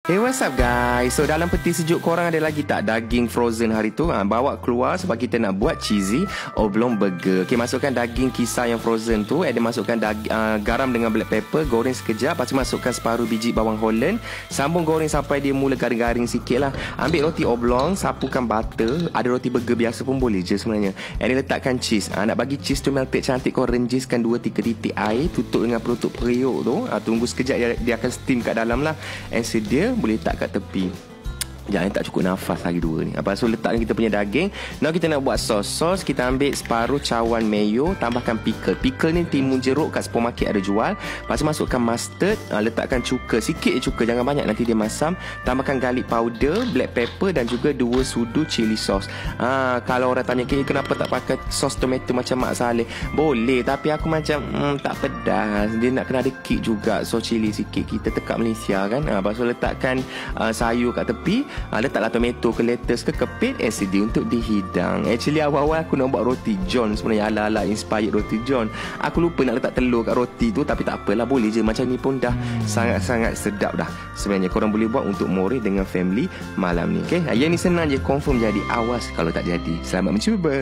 Hey, what's up guys? So dalam peti sejuk korang ada lagi tak daging frozen hari tu? Bawa keluar sebab kita nak buat cheesy oblong burger. Okay, masukkan daging kisar yang frozen tu. Ada masukkan garam dengan black pepper. Goreng sekejap. Lepas tu masukkan separuh biji bawang Holland. Sambung goreng sampai dia mula garing-garing sikit lah. Ambil roti oblong, sapukan butter. Ada roti burger biasa pun boleh je sebenarnya. And letakkan cheese. Nak bagi cheese tu melted cantik, kau renjiskan 2-3 titik air. Tutup dengan penutup periuk tu. Tunggu sekejap, dia akan steam kat dalam lah. And sedia, boleh letak kat tepi. Jangan tak cukup nafas hari dua ni. Lepas tu letakkan kita punya daging. Now kita nak buat sos. Sos kita ambil separuh cawan mayo. Tambahkan pickle. Pickle ni timun jeruk kat supermarket ada jual. Lepas tu masukkan mustard. Letakkan cuka. Sikit je cuka, jangan banyak nanti dia masam. Tambahkan garlic powder, black pepper dan juga 2 sudu chili sauce. Kalau orang tanya kenapa tak pakai sos tomato macam Mak Saleh, boleh. Tapi aku macam tak pedas. Dia nak kena ada kick juga. Sos chili sikit. Kita tekak Malaysia kan. Lepas tu letakkan sayur kat tepi. Letaklah tomato ke lettuce ke kepit. Sedia untuk dihidang. Actually awal-awal aku nak buat roti john sebenarnya, ala-ala inspired roti john. Aku lupa nak letak telur kat roti tu. Tapi tak apalah, boleh je. Macam ni pun dah sangat-sangat sedap dah. Sebenarnya korang boleh buat untuk more dengan family malam ni. Okay, yang ni senang je, confirm jadi. Awas kalau tak jadi. Selamat mencuba.